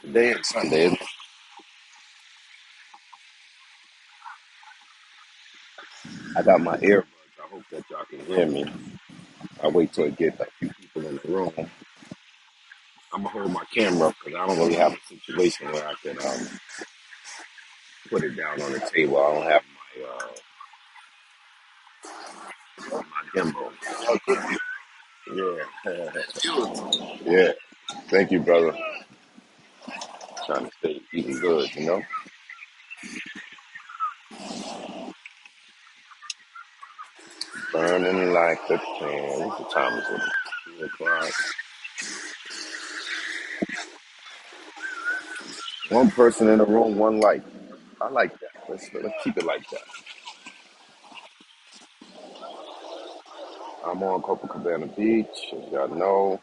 Today is Sunday. I got my earbuds. I hope that y'all can hear me. I wait till I get a few people in the room. I'm gonna hold my camera up because I don't really have a situation where I can put it down on the table. I don't have my gimbal. Yeah, yeah. Thank you, brother. Trying to stay eating good, you know. Burning like a can. What time is it? 2 o'clock. One person in the room, one light. I like that. Let's keep it like that. I'm on Copacabana Beach, as y'all know.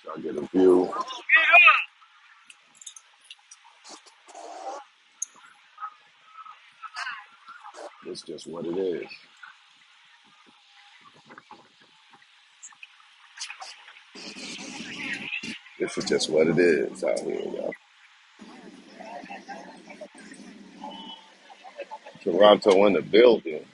Y'all get a view. It's just what it is. This is just what it is out here, y'all. Toronto in the building.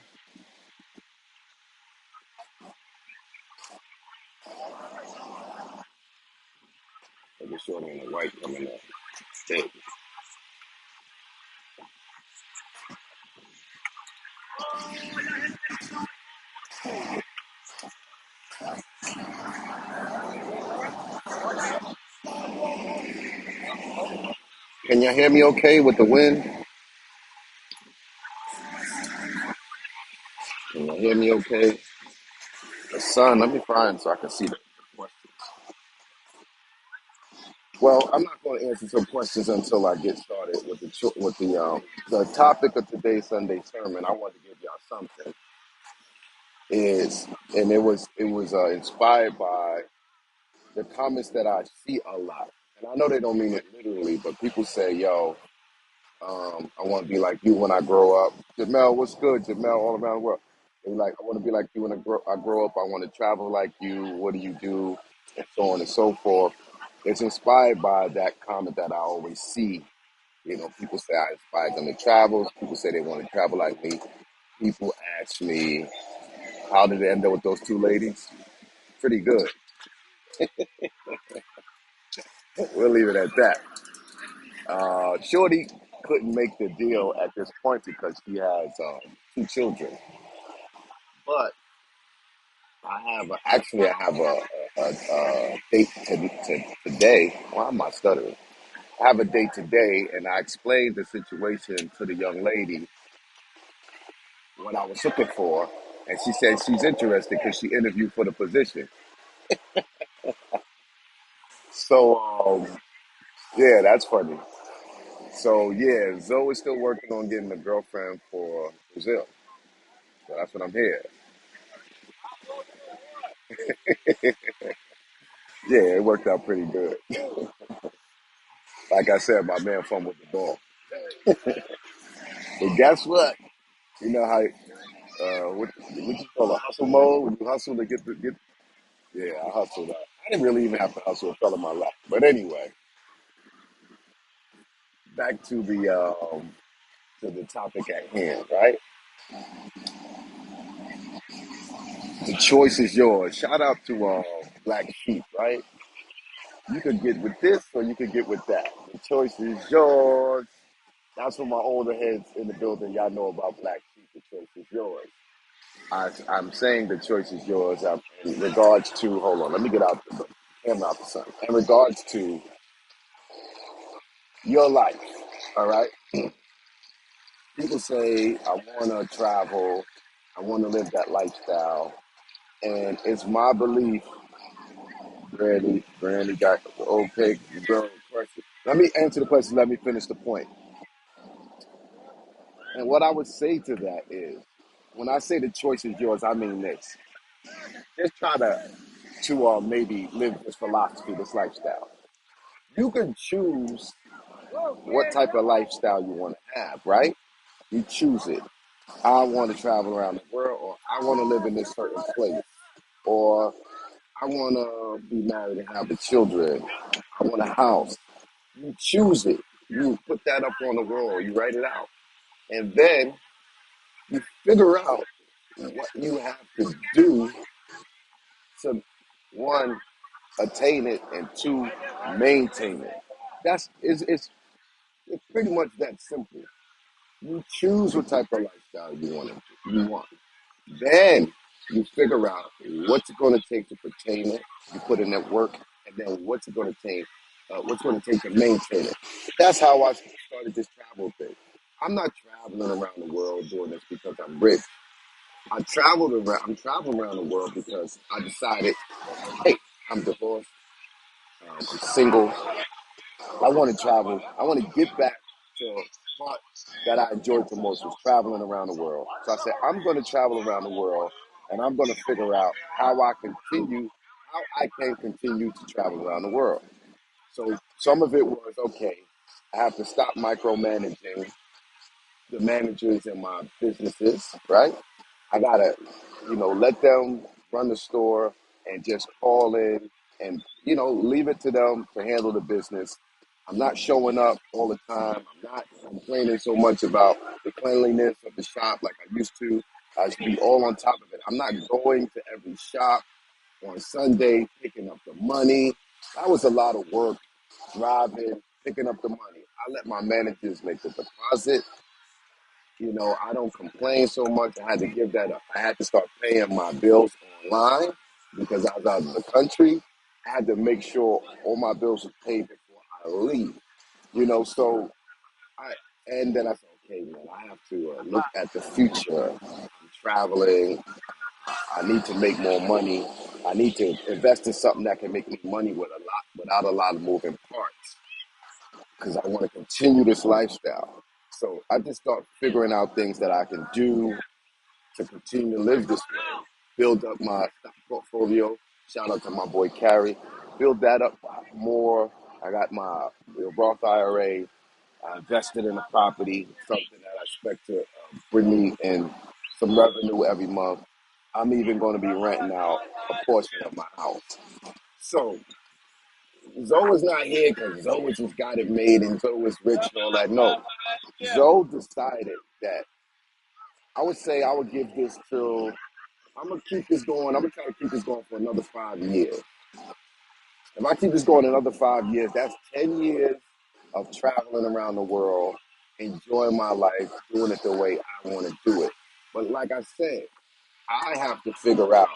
Look at Shorty in the white coming up. Hey, can y'all hear me okay with the wind? Can y'all hear me okay? The sun, let me find so I can see the questions. Well, I'm not going to answer some questions until I get started with the topic of today's Sunday sermon. I want to give y'all something is, and it was inspired by the comments that I see a lot. And I know they don't mean it literally, but people say, yo, I want to be like you when I grow up. Jamel, what's good? Jamel, all around the world. They're like, I want to be like you when I grow up. I want to travel like you. What do you do? And so on and so forth. It's inspired by that comment that I always see. You know, people say I inspired them to travel. People say they want to travel like me. People ask me, how did it end up with those two ladies? Pretty good. We'll leave it at that. Shorty couldn't make the deal at this point because she has two children. But I have a date today. Why am I stuttering? I have a date today, and I explained the situation to the young lady what I was looking for, and she said she's interested because she interviewed for the position. So yeah, that's funny. So yeah, Zoe is still working on getting a girlfriend for Brazil. So that's what I'm here. Yeah, it worked out pretty good. Like I said, my man fumbled the ball. But guess what? You know how what you call a hustle mode when you hustle to get. Yeah, I hustled. I didn't really even have to hustle. It fell in my lap. But anyway, back to the topic at hand. Right, the choice is yours. Shout out to Black Sheep. Right, you could get with this or you could get with that. The choice is yours. That's for my older heads in the building. Y'all know about Black Sheep. The choice is yours. I'm saying the choice is yours. In regards to, hold on, let me get out the camera out the sun. In regards to your life, all right? People say, I want to travel, I want to live that lifestyle. And it's my belief, Brandy got okay, girl question. Let me answer the question, let me finish the point. And what I would say to that is, when I say the choice is yours, I mean this. Just try to maybe live this philosophy, this lifestyle. You can choose what type of lifestyle you want to have, right? You choose it. I want to travel around the world, or I want to live in this certain place, or I want to be married and have the children. I want a house. You choose it. You put that up on the wall. You write it out, and then you figure out what you have to do to one attain it and two maintain it. It's pretty much that simple. You choose what type of lifestyle you want. Then you figure out what's it going to take to pertain it. You put in that work, and then what's going to take to maintain it. That's how I started this travel thing. I'm not traveling around the world doing this because I'm rich. I'm traveling around the world because I decided, hey, I'm divorced, I'm single, I want to travel. I want to get back to a part that I enjoyed the most was traveling around the world. So I said, I'm going to travel around the world and I'm going to figure out how I can continue to travel around the world. So some of it was, okay, I have to stop micromanaging the managers in my businesses, right? I gotta, let them run the store and just call in and, leave it to them to handle the business. I'm not showing up all the time. I'm not complaining so much about the cleanliness of the shop like I used to. I should be all on top of it. I'm not going to every shop on Sunday, picking up the money. That was a lot of work, driving, picking up the money. I let my managers make the deposit. I don't complain so much. I had to give that up. I had to start paying my bills online because I was out of the country. I had to make sure all my bills were paid before I leave. So I and then I said, okay, man, I have to look at the future. I'm traveling. I need to make more money. I need to invest in something that can make me money without a lot of moving parts because I want to continue this lifestyle. So I just start figuring out things that I can do to continue to live this way, build up my stock portfolio. Shout out to my boy Carrie. Build that up more. I got my Roth IRA. I invested in a property, something that I expect to bring me in some revenue every month. I'm even going to be renting out a portion of my house. So Zoe not here because Zoe just got it made and Zoe is rich and all that. No, Zoe decided that I would say I would give this till I'm gonna keep this going. I'm gonna try to keep this going for another 5 years. If I keep this going another 5 years, that's 10 years of traveling around the world, enjoying my life, doing it the way I want to do it. But like I said, I have to figure out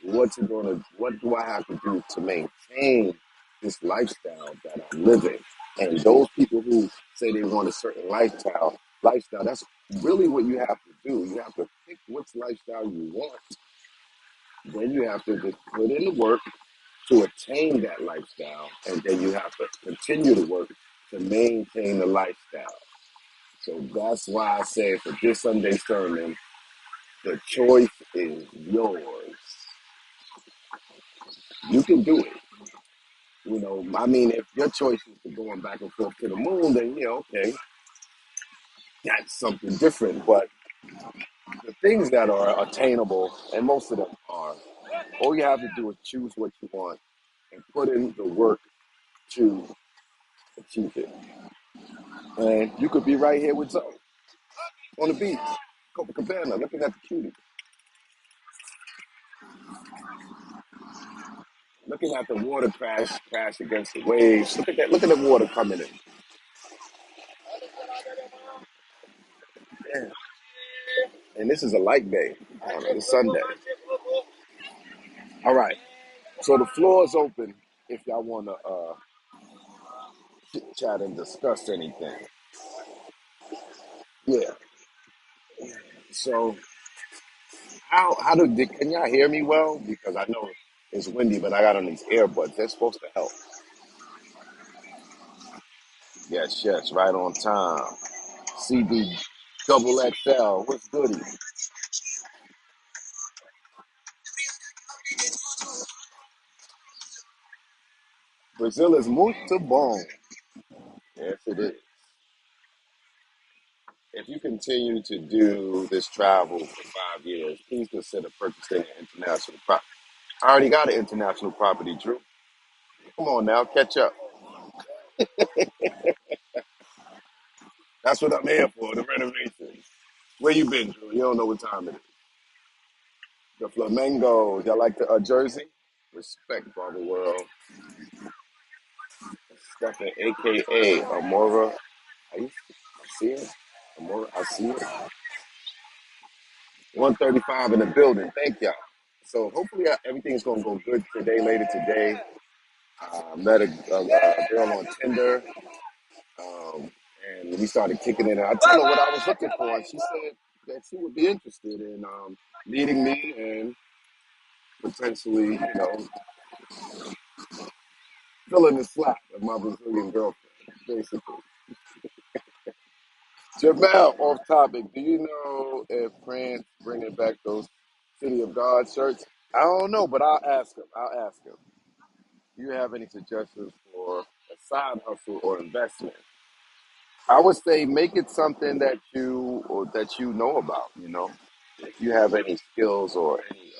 what do I have to do to maintain this lifestyle that I'm living. And those people who say they want a certain lifestyle, that's really what you have to do. You have to pick which lifestyle you want. Then you have to just put in the work to attain that lifestyle, and then you have to continue to work to maintain the lifestyle. So that's why I say for this Sunday sermon, the choice is yours. You can do it. I mean, if your choice is to going back and forth to the moon, then okay, that's something different. But the things that are attainable, and most of them are, all you have to do is choose what you want and put in the work to achieve it. And you could be right here with Zoe on the beach, Copacabana, looking at the cutie, looking at the water crash against the waves. Look at that! Look at the water coming in. Man. And this is a light day. It's Sunday. All right. So the floor is open if y'all want to chit chat and discuss anything. Yeah. So can y'all hear me well? Because I know it's windy, but I got on these earbuds. They're supposed to help. Yes, yes, right on time. CB double XL. What's goody? Brazil is muito bom. Yes, it is. If you continue to do this travel for 5 years, please consider purchasing an international property. I already got an international property, Drew. Come on now, catch up. That's what I'm here for, the renovations. Where you been, Drew? You don't know what time it is. The Flamingos. Y'all like the Jersey? Respect, brother world. Stephen, a.k.a. Amora. I see it. Amora, I see it. 135 in the building. Thank y'all. So hopefully everything's going to go good today, later today. Met a girl on Tinder, um, and we started kicking it. And I told her what I was looking for, and she said that she would be interested in meeting me and potentially, filling the slot of my Brazilian girlfriend, basically. Jamel, off topic. Do you know if France bringing back those City of God shirts? I don't know, but I'll ask him. I'll ask him. Do you have any suggestions for a side hustle or investment? I would say make it something that you know about. If you have any skills or any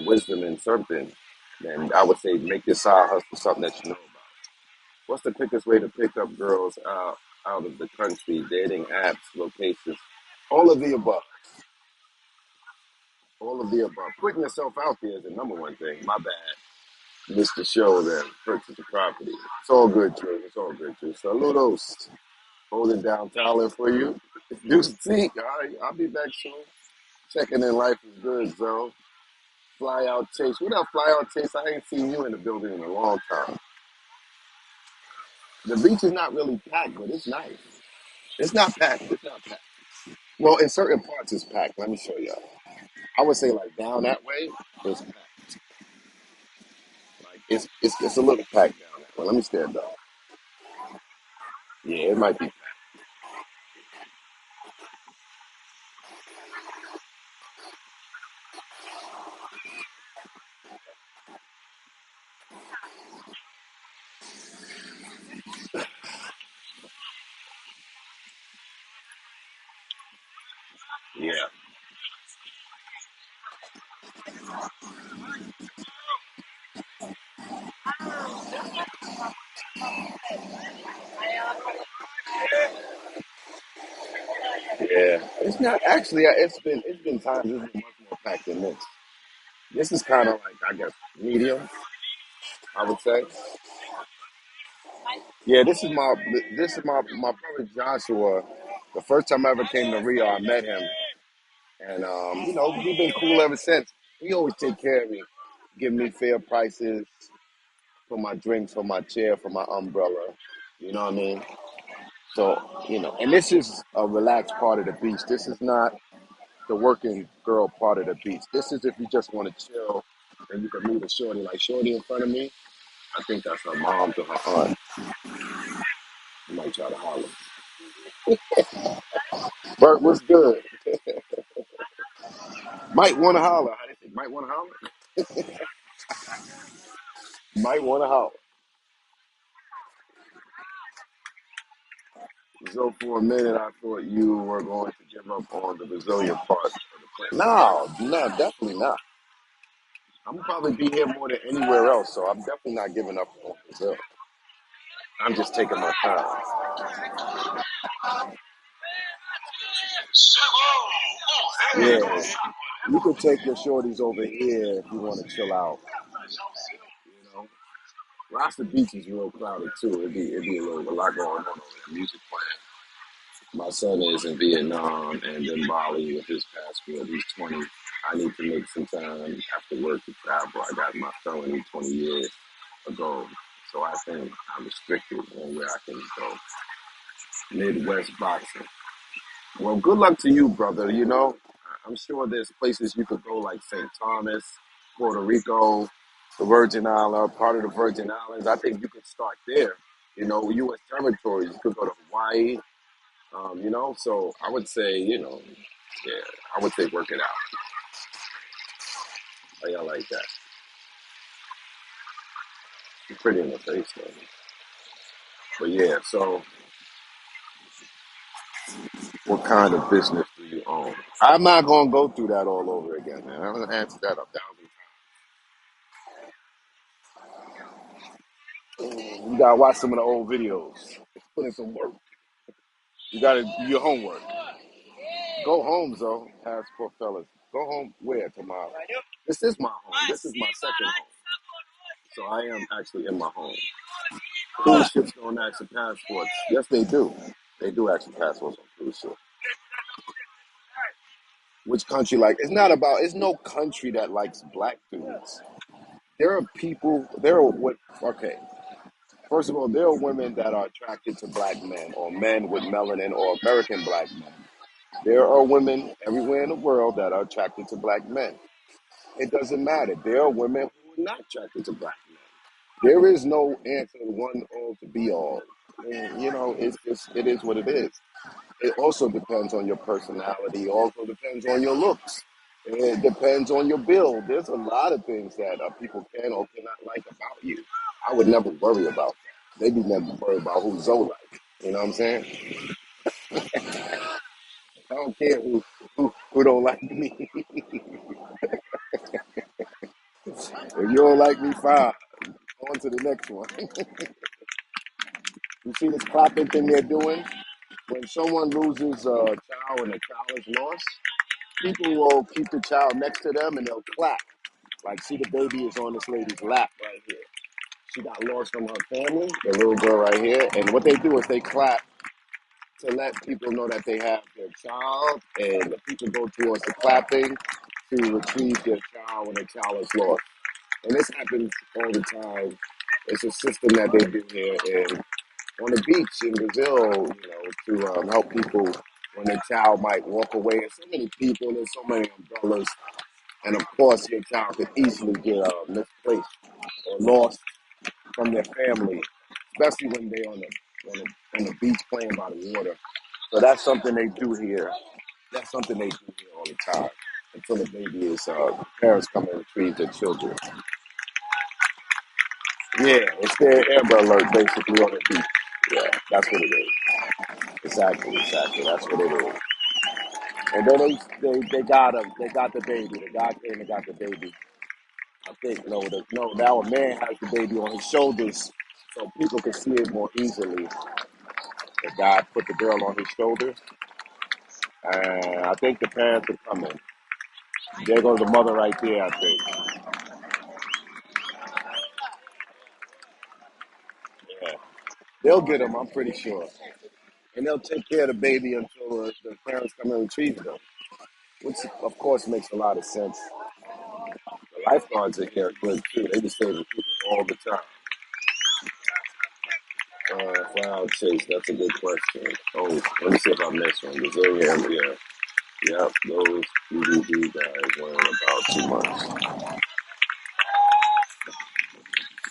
wisdom in something, then I would say make your side hustle something that you know about. What's the quickest way to pick up girls out of the country? Dating apps, locations, all of the above. All of the above. Putting yourself out there is the number one thing. My bad. Missed the show then. Purchase the property. It's all good, Drew. It's all good, Drew. Saludos. Holding down talent for you. Do see. All right, I'll be back soon. Checking in. Life is good, Zo. Fly out Chase. What up, Fly out Chase? I ain't seen you in the building in a long time. The beach is not really packed, but it's nice. It's not packed. It's not packed. Well, in certain parts, it's packed. Let me show you. I would say like down that way, it's packed. Like it's a little packed down that way. Let me stand up. Yeah, it might be. Yeah, yeah. It's not actually. It's been times it's been much more packed than this. This is kind of like I guess medium. I would say. Yeah, this is my brother Joshua. The first time I ever came to Rio, I met him, and we've been cool ever since. He always take care of me, give me fair prices for my drinks, for my chair, for my umbrella. You know what I mean? So and this is a relaxed part of the beach. This is not the working girl part of the beach. This is if you just want to chill and you can meet a shorty like shorty in front of me. I think that's her mom to her aunt. I might try to holler. Bert, what's good? Might want to holler. How they say? Might want to holler. Might want to holler. So for a minute, I thought you were going to give up on the Brazilian part of the plan. No, no, definitely not. I'm gonna probably be here more than anywhere else, so I'm definitely not giving up on Brazil. I'm just taking my time. Yeah, you could take your shorties over here if you want to chill out. You know, Rasta Beach is real crowded too. It'd be a lot going on over there. Music playing. My son is in Vietnam and in Bali with his passport. He's 20. I need to make some time after work to travel. I got my felony 20 years ago, so I think I'm restricted on where I can go. Midwest boxing. Well, good luck to you, brother. I'm sure there's places you could go like St. Thomas, Puerto Rico, the Virgin Islands, part of the Virgin Islands. I think you could start there. U.S. territories. You could go to Hawaii. So I would say, yeah, I would say work it out. How y'all like that? You're pretty in the face, though. But yeah, so what kind of business do you own? I'm not gonna go through that all over again, man. I'm gonna answer that 1,000 times. You gotta watch some of the old videos. Put in some work. You gotta do your homework. Go home, Zoe. Passport fellas. Go home where tomorrow? This is my home. This is my second home. So I am actually in my home. Cruise ships don't ask for passports. Yes, they do. They do ask for passports on cruise ships. Which country like? It's not about. It's no country that likes black dudes. There are people. There are what? Okay. First of all, there are women that are attracted to black men, or men with melanin, or American black men. There are women everywhere in the world that are attracted to black men. It doesn't matter. There are women who are not attracted to black men. There is no answer to one all to be all. And, it is what it is. It also depends on your personality. It also depends on your looks. It depends on your build. There's a lot of things that people can or cannot like about you. I would never worry about that. Maybe never worry about who Zoe like. You know what I'm saying? I don't care who don't like me. If you don't like me, fine. On to the next one. You see this clapping thing they're doing? When someone loses a child and the child is lost, people will keep the child next to them and they'll clap. Like, see, the baby is on this lady's lap right here. She got lost from her family, the little girl right here. And what they do is they clap to let people know that they have their child, and the people go towards the clapping to retrieve their child when the child is lost. And this happens all the time. It's a system that they do here on the beach in Brazil, to help people when their child might walk away. And so many people, there's so many umbrellas, and of course, your child could easily get misplaced or lost from their family, especially when they're on the beach playing by the water. So that's something they do here. That's something they do here all the time until the baby is parents come and retrieve their children. Yeah, it's their Amber Alert basically on the beach. Yeah, that's what it is. Exactly. That's what it is. And then they got him. They got the baby. The guy came and got the baby. I think no. Now a man has the baby on his shoulders, so people can see it more easily. The guy put the girl on his shoulder, and I think the parents are coming. There goes the mother right there. I think. Yeah, they'll get him. I'm pretty sure, and they'll take care of the baby until the parents come and retrieve them, which of course makes a lot of sense. The lifeguards are here good too. They just saving people all the time. Cloud chase. That's a good question. Oh, let me see if I missed one. Brazilian, yeah. Yep, those DVD guys weren't about too much.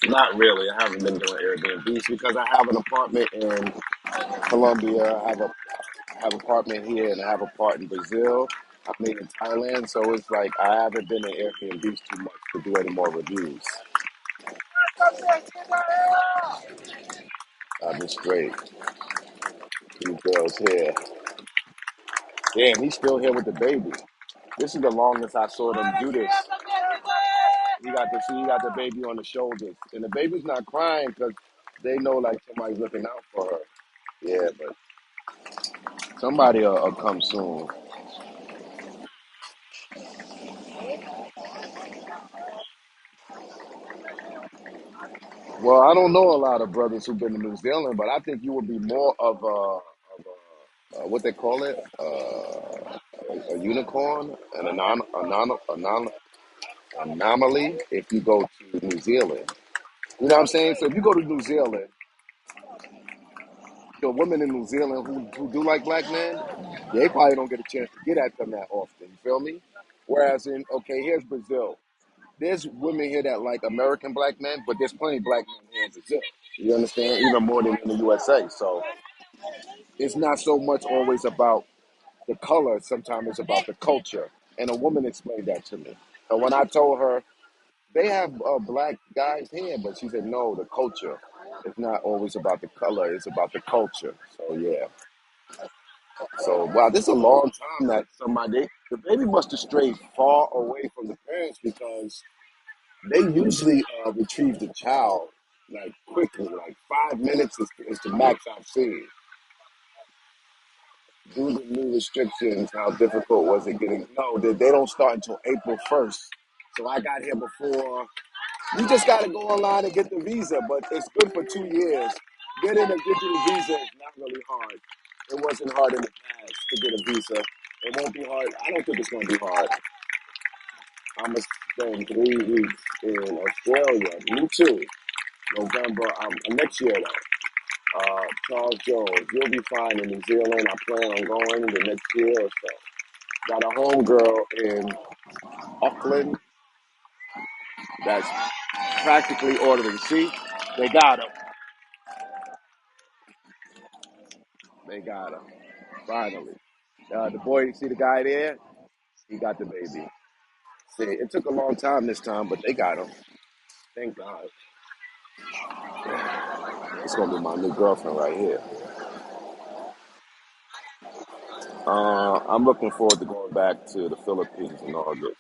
Not really. I haven't been doing Airbnbs because I have an apartment in Colombia. I have an apartment here, and I have a part in Brazil. I mean in Thailand. So it's like I haven't been in Airbnbs too much to do any more reviews. I've been straight. These girls here. Damn, he's still here with the baby. This is the longest I saw them do this. He got the baby on the shoulders, and the baby's not crying because they know like somebody's looking out for her. Yeah, but somebody will come soon. Well, I don't know a lot of brothers who've been to New Zealand, but I think you would be more of what they call it, a unicorn, an anomaly if you go to New Zealand. You know what I'm saying? So if you go to New Zealand, the women in New Zealand who do like black men, they probably don't get a chance to get at them that often. You feel me? Whereas here's Brazil. There's women here that like American black men, but there's plenty of black men here in Brazil. You understand? Even more than in the USA. So it's not so much always about the color. Sometimes it's about the culture. And a woman explained that to me. And when I told her they have black guys here, but she said no, the culture. It's not always about the color. It's about the culture. So yeah. So wow, this is a long time that the baby must have strayed far away from the parents because they usually retrieve the child. like quickly, like 5 minutes is the max I've seen. Due to new restrictions, how difficult was it getting? No, they don't start until April 1st. So I got here before. You just got to go online and get the visa, but it's good for 2 years. Getting a digital visa is not really hard. It wasn't hard in the past to get a visa. It won't be hard. I don't think it's going to be hard. I'm going to spend 3 weeks in Australia. Me too. November, next year though. Charles Jones, you'll be fine in New Zealand. I plan on going the next year or so. Got a homegirl in Auckland that's practically ordering. See, they got him. They got him. Finally. The boy, see the guy there? He got the baby. See, it took a long time this time, but they got him. Thank God. It's going to be my new girlfriend right here. I'm looking forward to going back to the Philippines in August.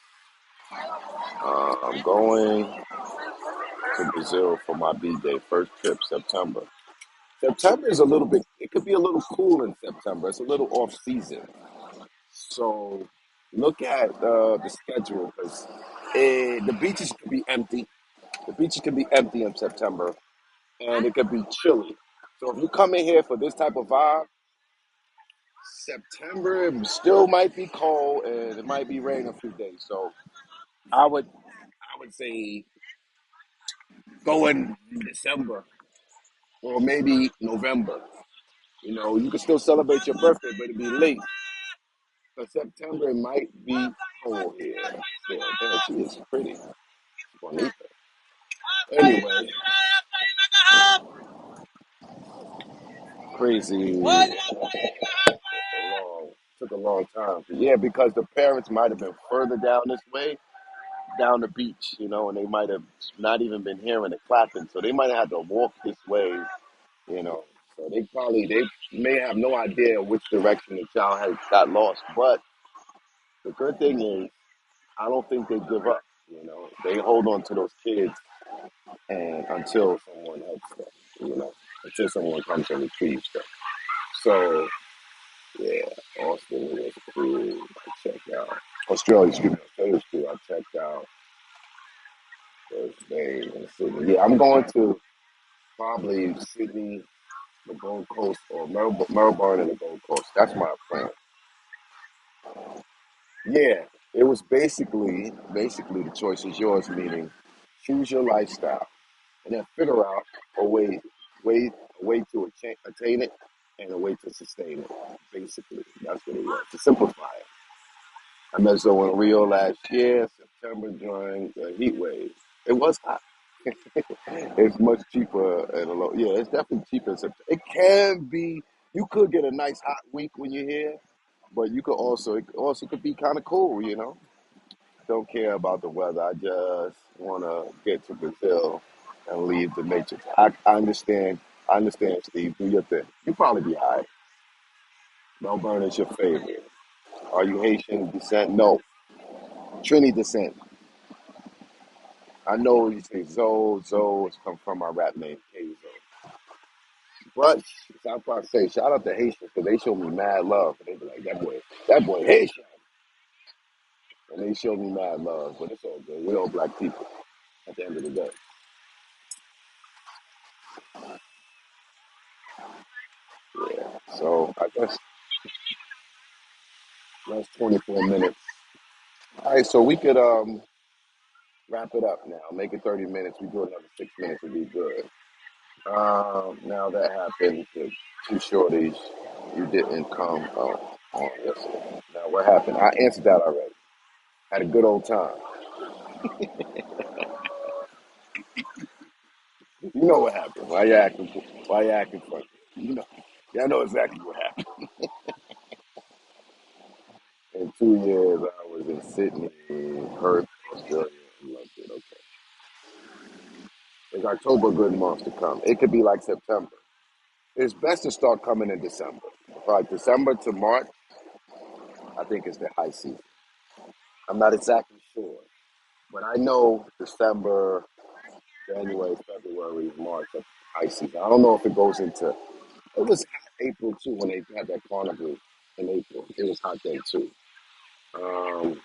I'm going to Brazil for my B-Day, first trip, September. September is a little bit, it could be a little cool in September. It's a little off season. So look at the schedule because the beaches could be empty. The beaches can be empty in September and it could be chilly. So if you come in here for this type of vibe, September still might be cold and it might be raining a few days. So I would say go in December or maybe November. You know, you can still celebrate your birthday, but it'd be late. So September might be cold here. Still, damn, she is pretty. Bonita. Anyway, crazy. Took a long time. Yeah, because the parents might have been further down this way, down the beach, you know, and they might have not even been hearing the clapping. So they might have had to walk this way, you know. So they may have no idea which direction the child has got lost. But the good thing is, I don't think they give up. You know, they hold on to those kids, and until someone helps them, you know, until someone comes and retrieves them. So yeah, Austin was cool. I checked out Australia. Excuse me, Australia was cool. I checked out Thursday in Sydney. Yeah, I'm going to probably Sydney, the Gold Coast, or Melbourne and the Gold Coast. That's my plan. Yeah, it was basically the choice is yours, meaning choose your lifestyle and then figure out a way to attain it and a way to sustain it. Basically, that's what it was. To simplify it. I met someone in Rio last year, September during the heat wave. It was hot. It's much cheaper at a low. Yeah, it's definitely cheaper in September. It can be. You could get a nice hot week when you're here, but you could also it also could be kind of cool. You know, don't care about the weather. I just want to get to Brazil and leave the matrix. I understand. I understand, Steve. Do your thing. You probably be all right. Melbourne is your favorite. Are you Haitian descent? No. Trini descent. I know you say Zoe. Zoe come from my rap name, K Zoe. But South Park say, shout out to Haitians because they show me mad love. And they be like, that boy Haitian. And they show me mad love. But it's all good. We're all black people at the end of the day. Yeah. So I guess that's 24 minutes. All right, so we could wrap it up now. Make it 30 minutes. We do another 6 minutes would be good. Now that happened to two shorties. You didn't come on yesterday. Now what happened? I answered that already. Had a good old time. You know what happened. Why you acting funny? You know. Y'all know exactly what happened. In 2 years I was in Sydney, Perth, Australia, and loved it. Okay. Is October a good month to come? It could be like September. It's best to start coming in December. Like December to March, I think is the high season. I'm not exactly sure. But I know December, January, February, March, up to high season. I don't know if it goes into. It was hot April too when they had that carnival in April. It was hot then too. Um,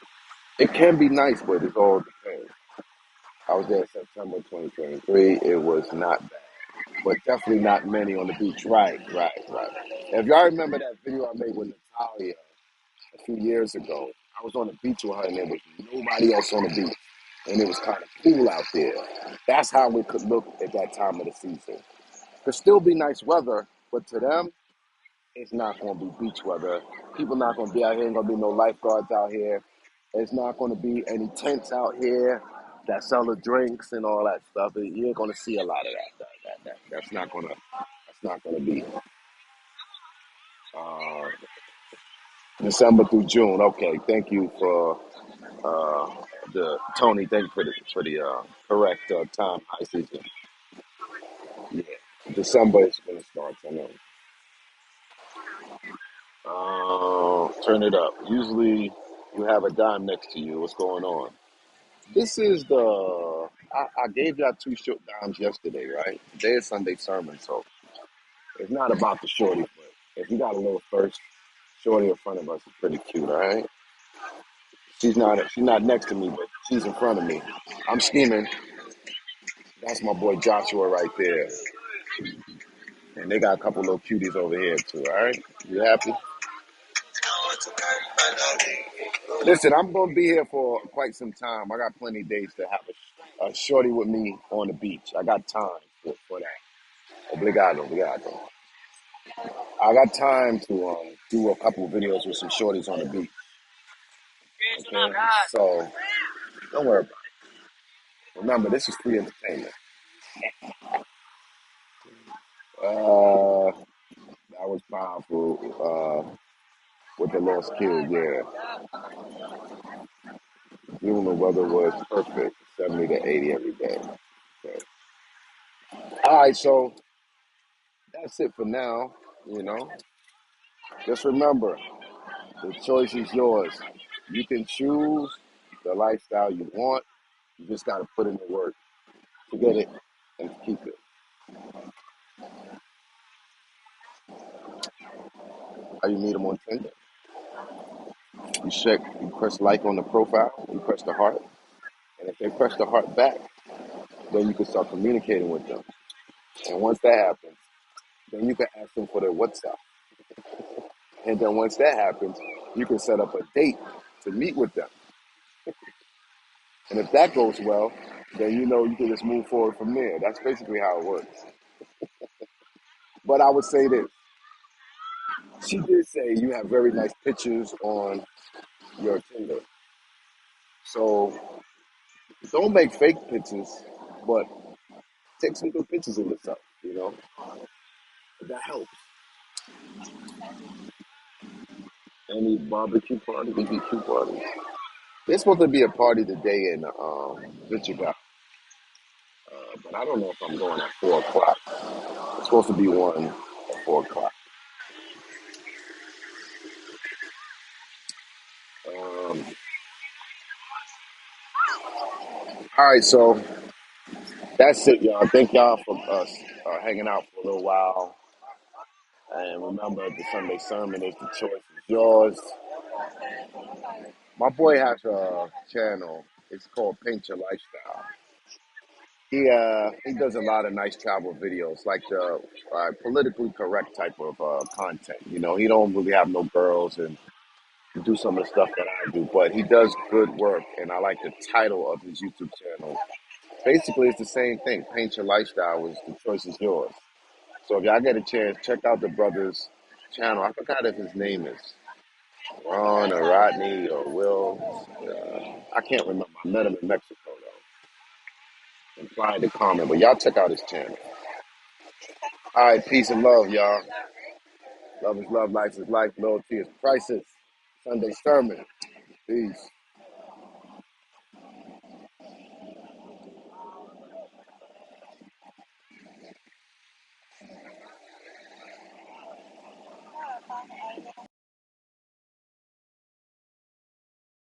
it can be nice, but it all depends. I was there in September 2023. It was not bad, but definitely not many on the beach. Right, right, right. If y'all remember that video I made with Natalia a few years ago, I was on the beach with her and there was nobody else on the beach. And it was kind of cool out there. That's how it could look at that time of the season. Could still be nice weather, but to them, it's not going to be beach weather. People not going to be out here. Ain't going to be no lifeguards out here. There's not going to be any tents out here that sell the drinks and all that stuff. You ain't going to see a lot of that's not going to. That's not going to be uh, December through June. Okay, thank you for uh, the Tony. Thank you for the correct time high season. Yeah, December is when it starts. I know. Turn it up. Usually, you have a dime next to you. What's going on? This is the. I gave y'all two short dimes yesterday, right? Today is Sunday sermon, so it's not about the shorty, but if you got a little first shorty in front of us, is pretty cute, all right? She's not next to me, but she's in front of me. I'm scheming. That's my boy Joshua right there, and they got a couple little cuties over here too. All right, you happy? Listen, I'm gonna be here for quite some time. I got plenty of days to have a shorty with me on the beach. I got time for that. Obrigado, obrigado. I got time to do a couple of videos with some shorties on the beach. Okay? So don't worry about it. Remember, this is free entertainment. Uh, that was powerful. With the lost kid, yeah. June the weather was perfect, 70 to 80 every day. Okay. All right, so that's it for now. You know, just remember the choice is yours. You can choose the lifestyle you want. You just got to put in the work to get it and to keep it. How you meet them on Tinder? You press like on the profile, you press the heart, and if they press the heart back, then you can start communicating with them. And once that happens, then you can ask them for their WhatsApp. And then once that happens, you can set up a date to meet with them. And if that goes well, then you know you can just move forward from there. That's basically how it works. But I would say this. She did say you have very nice pictures on your Tinder. So don't make fake pictures, but take some good pictures of yourself, you know? That helps. Any barbecue party, BBQ party. There's supposed to be a party today in Michigan, but I don't know if I'm going at 4 o'clock. It's supposed to be one at 4 o'clock. Um, all right, so that's it, y'all. Thank y'all for us hanging out for a little while. And remember, the Sunday sermon is the choice is yours. My boy has a channel. It's called Paint Your Lifestyle. He does a lot of nice travel videos, like the politically correct type of content. You know, he don't really have no girls and do some of the stuff that I do, but he does good work, and I like the title of his YouTube channel. Basically, it's the same thing. Paint Your Lifestyle is the choice is yours. So if y'all get a chance, check out the brother's channel. I forgot if his name is Ron or Rodney or Will. I can't remember. I met him in Mexico though. And tried to comment, but y'all check out his channel. All right, peace and love, y'all. Love is love, life is life, loyalty is priceless. Sunday sermon. Peace.